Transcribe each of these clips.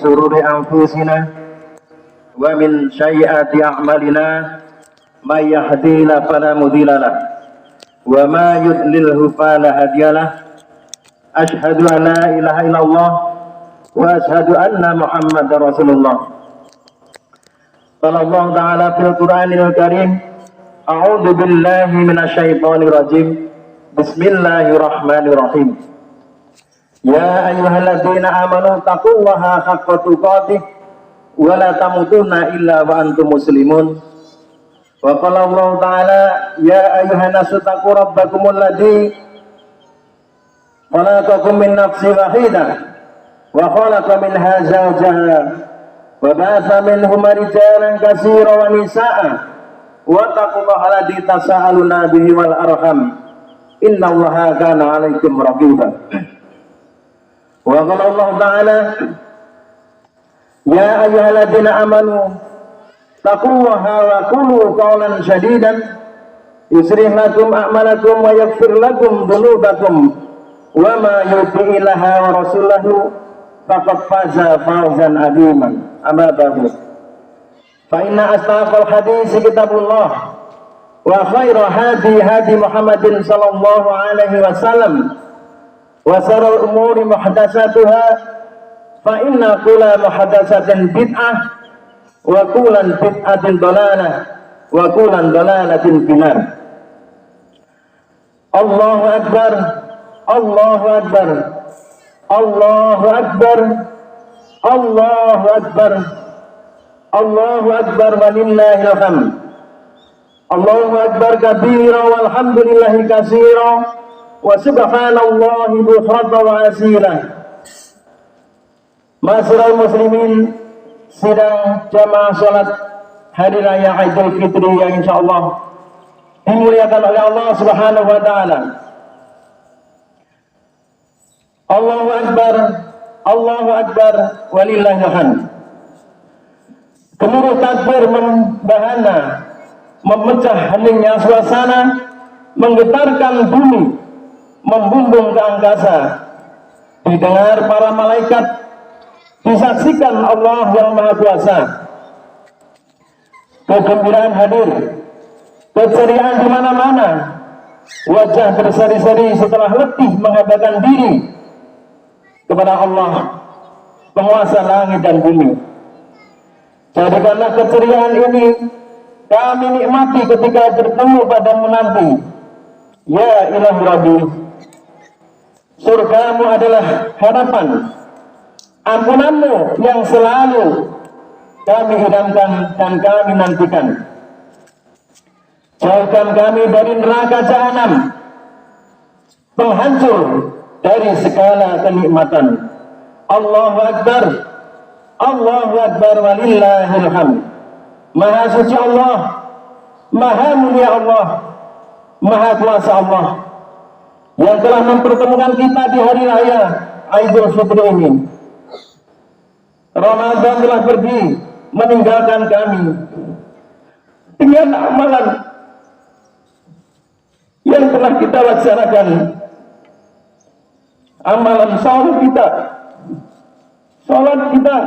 شرور أنفسنا ومن سيئات أعمالنا من يهده الله فلا مضل له وما يضلله فلا هادي له أشهد أن لا إله إلا الله وأشهد أن محمدا رسول الله قال الله تعالى في القرآن الكريم أعوذ بالله من الشيطان الرجيم بسم الله الرحمن الرحيم يا أيها الذين آمنوا اتقوا الله حق تقاته ولا تموتن إلا وأنتم مسلمون وقال الله تعالى يا أيها الناس اتقوا ربكم الذي خلقكم من نفس واحدة وخلق منها زوجها وبعث منهما رجالا كثيرا ونساء واتقوا الله الذي تساءلون به والأرحام إن الله كان عليكم رقيبا وقال الله تعالى يا أيها الذين آمنوا اتقوا الله وقولوا قولا سديدا يصلح لكم أعمالكم ويغفر لكم ذنوبكم وما يطع الله ورسوله فقد فاز فوزا عظيما أما بعد فإن أصدق الحديث كتاب الله وخير هدي محمد صلى الله عليه وسلم وشر الأمور محدثاتها فإن كل محدثة بدعة وكل بدعة ضلالة وكل ضلالة في النار الله أكبر الله أكبر الله أكبر الله أكبر الله أكبر ولله الحمد الله أكبر كبيرا والحمد لله كثيرا وسبحان الله بكرة وأصيلا. Masyarul muslimin, sidang jamaah salat hari raya Idul Fitri yang insyaallah dimuliakan oleh Allah Subhanahu wa taala. Allahu Akbar walillahil hamd. Gemuruh takbir membahana, memecah heningnya suasana, menggetarkan bumi, membumbung ke angkasa, didengar para malaikat, disaksikan Allah yang Maha Kuasa. Kegembiraan hadir, keceriaan di mana-mana, wajah berseri-seri setelah letih mengabaikan diri kepada Allah, penguasa langit dan bumi. Jadikanlah keceriaan ini kami nikmati ketika bertemu padamu nanti. Ya Ilahi Rabbi, surgamu adalah harapan, ampunanmu yang selalu kami idamkan dan kami nantikan. Jauhkan kami dari neraka jahanam, penghancur dari segala kenikmatan. Allahu Akbar, Allahu Akbar walillahil hamd. Maha suci Allah, maha mulia Allah, maha kuasa Allah yang telah mempertemukan kita di hari raya Idul Fitri ini. Ramadan telah pergi meninggalkan kami dengan amalan yang telah kita laksanakan, amalan salat kita,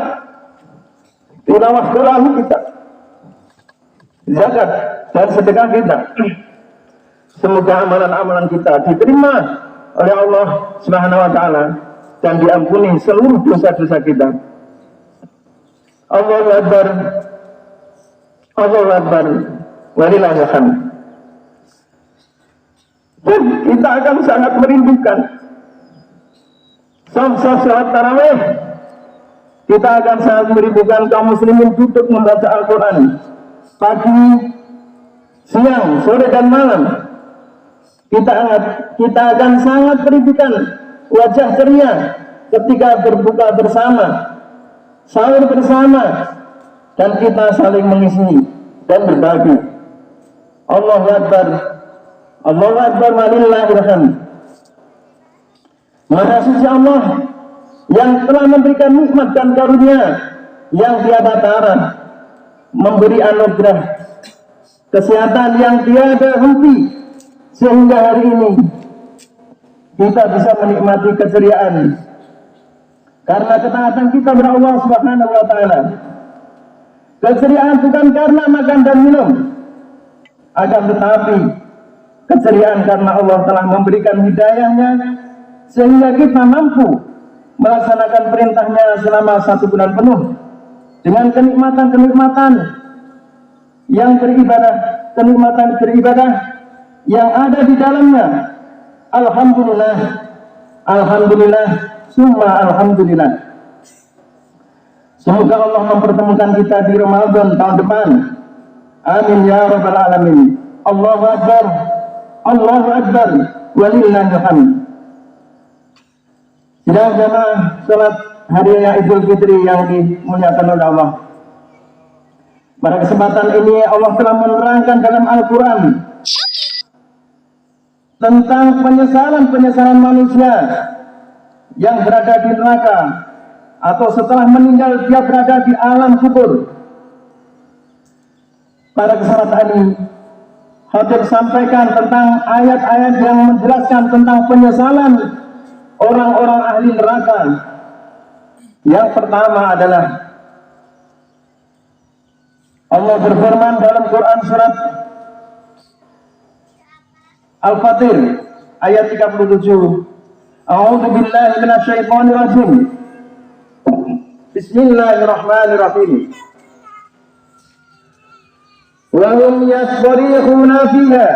tilawah Quran kita, zakat dan sedekah kita. Semoga amalan-amalan kita diterima oleh Allah Subhanahu wa taala dan diampuni seluruh dosa-dosa kita. Allahu Akbar, Allahu Akbar walillahil hamd. Dan kita akan sangat merindukan salat tarawih. Kita akan sangat merindukan kaum muslimin duduk membaca Al-Quran pagi, siang, sore dan malam. Kita akan sangat merindukan wajah ceria ketika berbuka bersama, sahur bersama, dan kita saling mengisi dan berbagi. Allahu Akbar, Allahu Akbar walillahil hamd. Maha suci Allah yang telah memberikan nikmat dan karunia yang tiada tara, memberi anugerah kesehatan yang tiada henti, sehingga hari ini kita bisa menikmati keceriaan, karena ketaatan kita kepada Allah Subhanahu wa taala. Keceriaan bukan karena makan dan minum, akan tetapi keceriaan karena Allah telah memberikan hidayahnya sehingga kita mampu melaksanakan perintahnya selama 1 bulan penuh dengan kenikmatan-kenikmatan yang beribadah, kenikmatan beribadah yang ada di dalamnya. Alhamdulillah, alhamdulillah, summa alhamdulillah. Semoga Allah mempertemukan kita di Ramadan tahun depan. Amin ya rabbal alamin. Allahu akbar, Allahu akbar, walillahil hamd. Sidang jamaah salat hari raya Idul Fitri yang dimuliakan oleh Allah. Pada kesempatan ini Allah telah menerangkan dalam Al-Quran tentang penyesalan manusia yang berada di neraka atau setelah meninggal dia berada di alam kubur. Pada kesempatan ini Khatib sampaikan tentang ayat-ayat yang menjelaskan tentang penyesalan orang-orang ahli neraka. Yang pertama adalah Allah berfirman dalam Quran surat Al-Fatir ayat 37. A'udzu billahi minasyaitonir rajim. Bismillahirrahmanirrahim. Wa hum yasbarikhuna fiha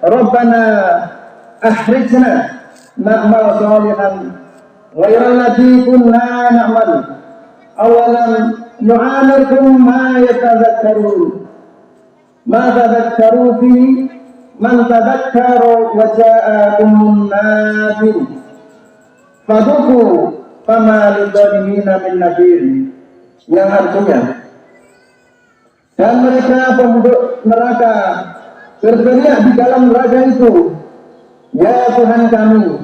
Rabbana akhrijna na'mal shalihan ghairal ladzi kunna na'mal awalan nu'amirkum ma yatadhakkarun ma tadhakkaru fi man tadhakkara wa ja'akumun nadir fadhuku fama lidzalimina min nadir, yang artinya dan mereka penduduk neraka berteriak di dalam neraka itu, ya Tuhan kami,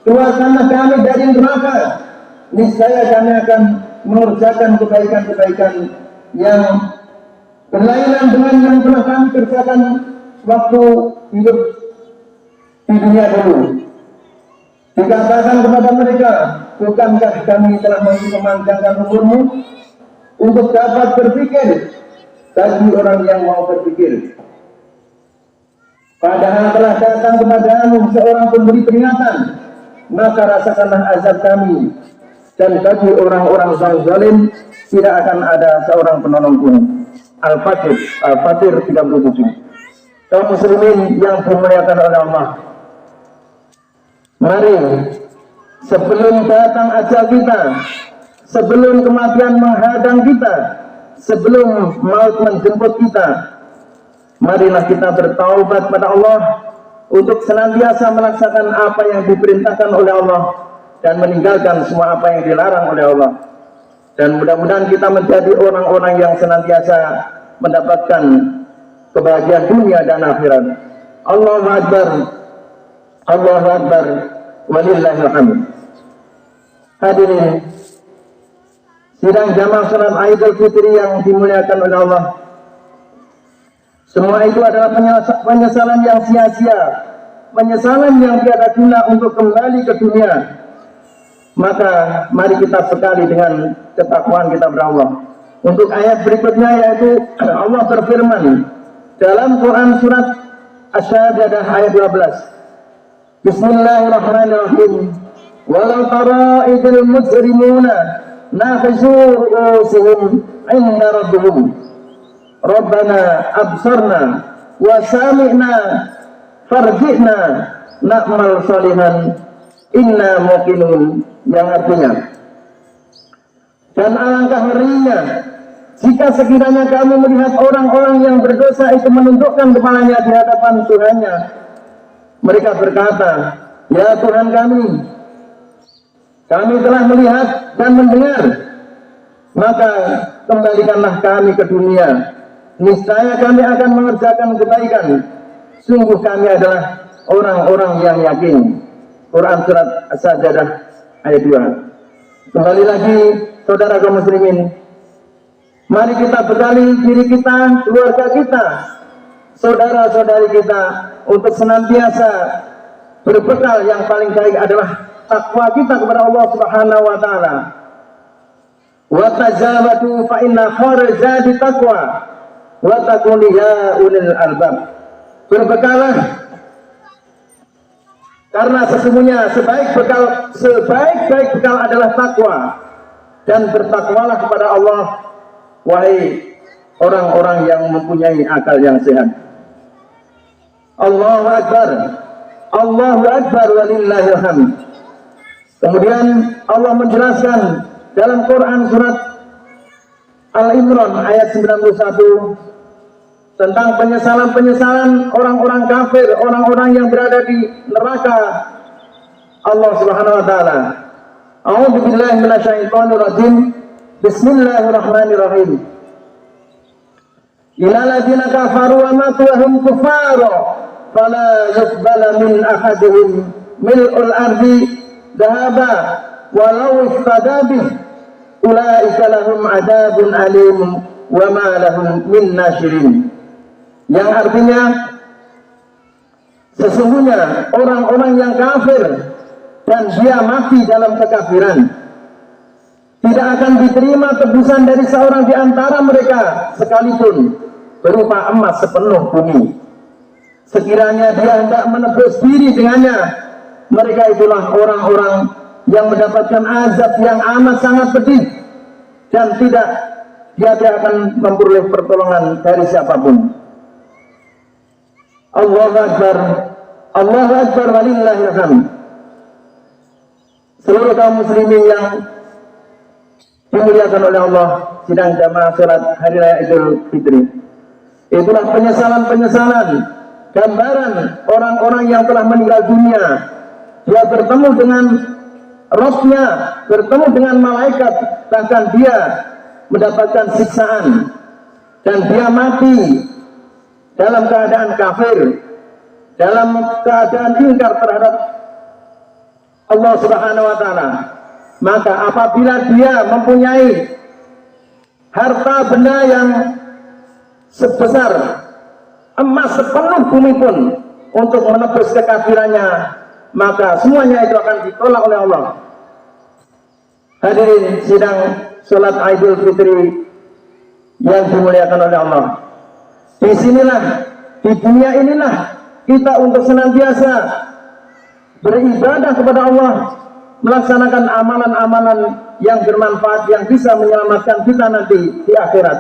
keluarkanlah kami dari neraka, niscaya kami akan mengerjakan kebaikan-kebaikan yang berlainan dengan yang telah kami kerjakan waktu hidup di dunia dulu. Dikatakan kepada mereka, bukankah kami telah memanjangkan umurmu untuk dapat berpikir bagi orang yang mau berpikir. Padahal telah datang kepadamu seorang pemberi peringatan, maka rasakanlah azab kami, dan bagi orang-orang zalim tidak akan ada seorang penolong pun. Al-Fatir, Al-Fatir 37. Kaum muslimin yang dimuliakan oleh Allah, mari sebelum datang ajal kita, sebelum kematian menghadang kita, sebelum maut menjemput kita, marilah kita bertaubat kepada Allah untuk senantiasa melaksanakan apa yang diperintahkan oleh Allah dan meninggalkan semua apa yang dilarang oleh Allah. Dan mudah-mudahan kita menjadi orang-orang yang senantiasa mendapatkan kebahagiaan dunia dan akhirat. Allahu Akbar, Allahu Akbar, walillahil hamd. Hadirin sidang jamaah salat Idul Fitri yang dimuliakan oleh Allah, semua itu adalah penyesalan yang sia-sia, penyesalan yang tiada guna untuk kembali ke dunia. Maka mari kita bekali dengan ketakwaan kita kepada Allah. Untuk ayat berikutnya yaitu Allah berfirman dalam Quran surat Asy-Syajdah ayat 12. Bismillahirrahmanirrahim. Walau tara idil mujrimuna nakhshu ru'usihim 'inda rabbihim Rabbana absarna wa sami'na farji'na na'mal shalihan inna muqinun, yang artinya, dan alangkah ngerinya jika sekiranya kamu melihat orang-orang yang berdosa itu menundukkan kepalanya di hadapan Tuhannya. Mereka berkata, ya Tuhan kami telah melihat dan mendengar, maka kembalikanlah kami ke dunia, niscaya kami akan mengerjakan kebaikan, sungguh kami adalah orang-orang yang yakin. Quran surat As-Sajdah ayat 2. Kembali lagi saudara kaum muslimin, mari kita bekali diri kita, keluarga kita, saudara-saudari kita untuk senantiasa berbekal yang paling baik adalah takwa kita kepada Allah Subhanahu wa taala. Wa tazawwadu fa inna khairaz zadi taqwa wa taqul ya ulil albab. Berbekalah karena sesungguhnya sebaik-baik bekal adalah takwa, dan bertakwalah kepada Allah wahai orang-orang yang mempunyai akal yang sehat. Allahu Akbar, Allahu Akbar walillahil hamd. Kemudian Allah menjelaskan dalam Quran surat Al-Imran ayat 91 tentang penyesalan-penyesalan orang-orang kafir, orang-orang yang berada di neraka Allah Subhanahu wa taala. A'udzu billahi minasyaitonir rajim. Bismillahirrahmanirrahim. Illal ladzina kafaru wa matu wa hum kuffara fala yuqbala min ahadihim mil'ul ardi dhahaba walau iftada bih ulaika lahum adzabun alim wa ma lahum min nashirin. Yang artinya sesungguhnya orang-orang yang kafir dan dia mati dalam kekafiran tidak akan diterima tebusan dari seorang di antara mereka sekalipun berupa emas sepenuh bumi. Sekiranya dia hendak menebus diri dengannya, mereka itulah orang-orang yang mendapatkan azab yang amat sangat pedih dan dia tidak akan memperoleh pertolongan dari siapapun. Allahu Akbar, Allahu Akbar walillahil hamd. Seluruh kaum muslimin yang dimuliakan oleh Allah, sidang jamaah salat hari raya Idul Fitri, itulah penyesalan-penyesalan, gambaran orang-orang yang telah meninggal dunia. Dia bertemu dengan Rabbnya, bertemu dengan malaikat, bahkan dia mendapatkan siksaan dan dia mati dalam keadaan kafir, dalam keadaan ingkar terhadap Allah Subhanahu wa taala. Maka apabila dia mempunyai harta benda yang sebesar emas sepenuh bumi pun untuk menebus kekafirannya, maka semuanya itu akan ditolak oleh Allah. Hadirin sidang salat Idul Fitri yang dimuliakan oleh Allah. Di sinilah, di dunia inilah kita untuk senantiasa beribadah kepada Allah, melaksanakan amalan-amalan yang bermanfaat yang bisa menyelamatkan kita nanti di akhirat.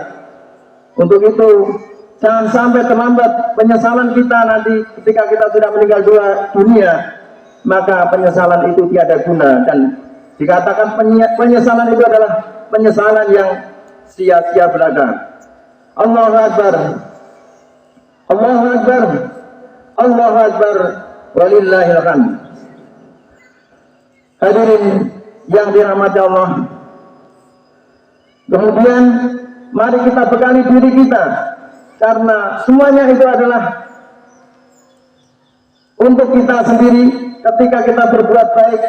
Untuk itu jangan sampai terlambat penyesalan kita nanti ketika kita sudah meninggal dunia, maka penyesalan itu tiada guna, dan dikatakan penyesalan itu adalah penyesalan yang sia-sia belaka. Allahu Akbar, Allahu Akbar, Allahu Akbar walillahil hamd. Hadirin yang dirahmati Allah, kemudian mari kita bekali diri kita, karena semuanya itu adalah untuk kita sendiri. Ketika kita berbuat baik,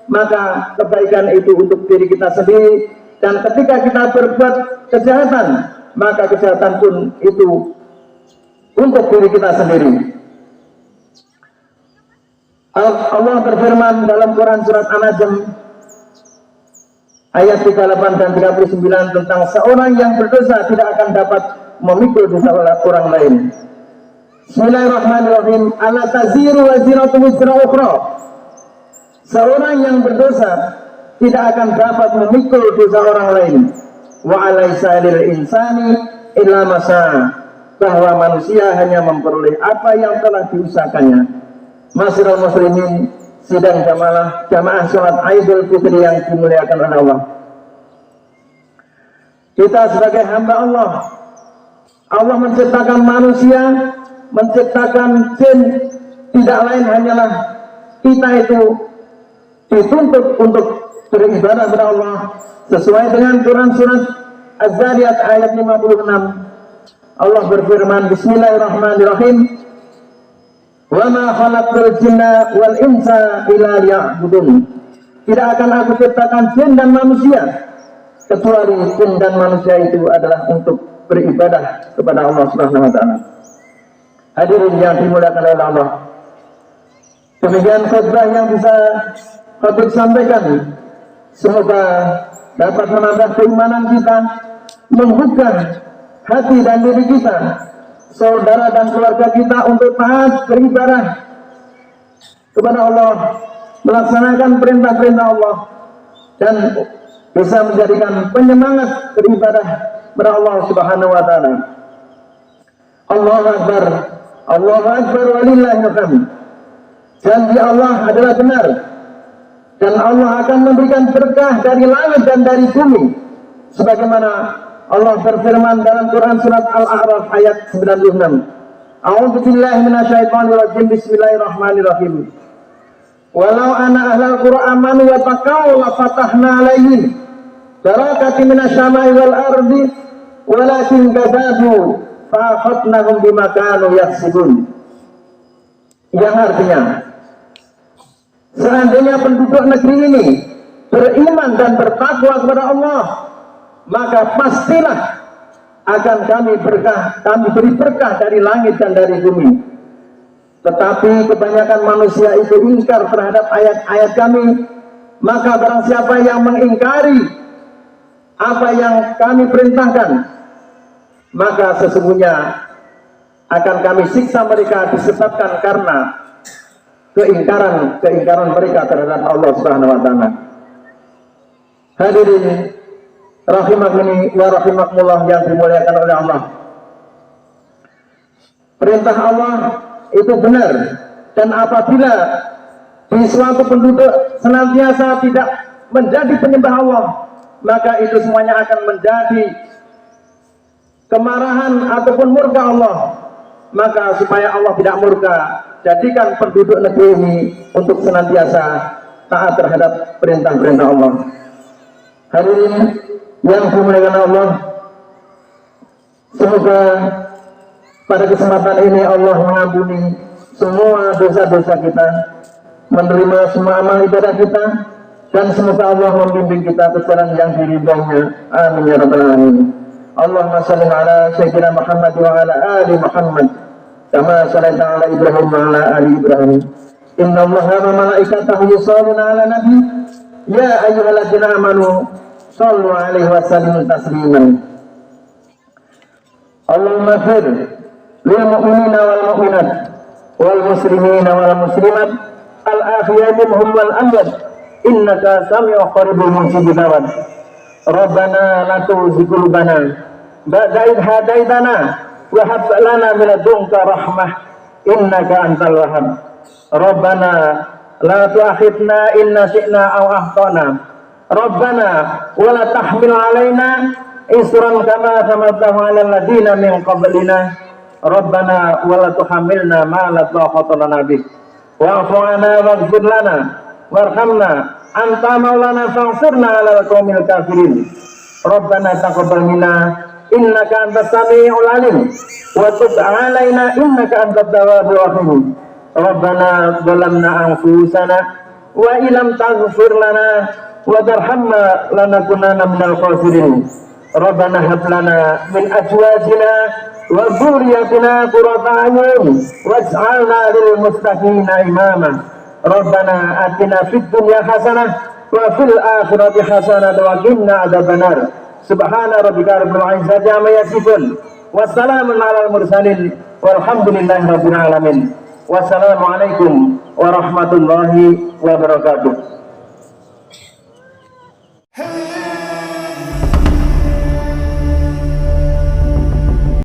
maka kebaikan itu untuk diri kita sendiri, dan ketika kita berbuat kejahatan, maka kejahatan pun itu untuk diri kita sendiri. Allah berfirman dalam Quran surat An-Najm ayat 38 dan 39 tentang seorang yang berdosa tidak akan dapat memikul dosa orang lain. Bismillahirrahmanirrahim. Alla taziru waziratu wizra ukhra. Seorang yang berdosa tidak akan dapat memikul dosa orang lain. Wa alaysa lil insani illa ma sa'a. Bahwa manusia hanya memperoleh apa yang telah diusahakannya. Masyiral muslimin, sidang jamaah salat Idul Fitri yang dimuliakan oleh Allah. Kita sebagai hamba Allah, Allah menciptakan manusia, menciptakan jin, tidak lain hanyalah kita itu dituntut untuk beribadah kepada Allah sesuai dengan Quran surat Az-Zariyat ayat 56. Allah berfirman, Bismillahirrahmanirrahim. Wa ma khalaqtul jinna wal insa illa liya'budun. Tidak akan aku ciptakan jin dan manusia kecuali jin dan manusia itu adalah untuk beribadah kepada Allah Subhanahu wa taala. Hadirin yang dimuliakan oleh Allah, demikian khutbah yang bisa khatib sampaikan. Semoga dapat menambah keimanan kita, membuka hati dan diri kita, saudara dan keluarga kita untuk taat beribadah kepada Allah, melaksanakan perintah-perintah Allah, dan bisa menjadikan penyemangat beribadah kepada Allah Subhanahu wa taala. Allahu Akbar, Allahu Akbar walillahil hamd. Janji Allah adalah benar, dan Allah akan memberikan berkah dari langit dan dari bumi, sebagaimana Allah berfirman dalam Quran surat Al-A'raf ayat 96. A'udzu billahi minasyaitonir rajim. Bismillahirrahmanirrahim. Walau anna ahlal qura amanu wa taqaw la fatahna alaihim barakatin minasyamai wal ardi walakin kadzabu fa akhadnahum bima kanu yaksibun. Yang artinya, seandainya penduduk negeri ini beriman dan bertakwa kepada Allah, maka pastilah akan kami beri berkah dari langit dan dari bumi. Tetapi kebanyakan manusia itu ingkar terhadap ayat-ayat kami, maka barang siapa yang mengingkari apa yang kami perintahkan, maka sesungguhnya akan kami siksa mereka disebabkan karena keingkaran mereka terhadap Allah Subhanahu wa taala. Hadirin rahimahni wa rahimakumullah yang dimuliakan oleh Allah. Perintah Allah itu benar, dan apabila di suatu penduduk senantiasa tidak menjadi penyembah Allah, maka itu semuanya akan menjadi kemarahan ataupun murka Allah. Maka supaya Allah tidak murka, jadikan penduduk negeri ini untuk senantiasa taat terhadap perintah-perintah Allah. Hadirin yang dimuliakan Allah, semoga pada kesempatan ini Allah mengampuni semua dosa-dosa kita, menerima semua amal ibadah kita, dan semoga Allah membimbing kita ke jalan yang diridhoinya. Amin ya rabbal alamin. Allahumma shalli ala sayyidina Muhammad wa ala ali Muhammad kama shallaita ala Ibrahim wa ala ali Ibrahim. Inna Allaha wa malaikatahu yusholluna ala nabi ya ayyuhalladzina amanu shallu alaihi wa sallimu tasliman. Allahumma ighfir lil mu'minina wal mu'minat wal muslimina wal muslimat al ahya'i minhum wal amwat innaka sami'un qaribun mujibud da'wat. Rabbana la tuzigh qulubana ba'da idh hadaitana wa hab lana min ladunka rahmah innaka antal wahhab. Rabbana la tu'akhidna in nasi'na aw akhtana. Rabbana wa la tahmil 'alaina isran kama hamaltahu 'alal ladzina min qablina. Rabbana wa la tuhammilna ma la taqata lana bih. Wa'fu 'anna waghfir lana warhamna anta maulana faghfirna 'alal qaumil kafirin. Rabbana taqabbal minna innaka antas samiul alim wa tub 'alaina innaka antat tawwabur rahim. Rabbana zalamna anfusana wa illam taghfir lana wa tarhamna lanakunanna minal khasirin. Rabbana hab lana min azwajina wa dzurriyyatina qurrata a'yun waj'alna lil muttaqina imama. Rabbana atina fid dunya hasanah wa fil akhirati hasanah wa qina adzabannar. Subhana rabbika rabbil izzati amma yasifun wa salamun alal mursalin walhamdulillahi rabbil alamin. Wassalamualaikum warahmatullahi wabarakatuh.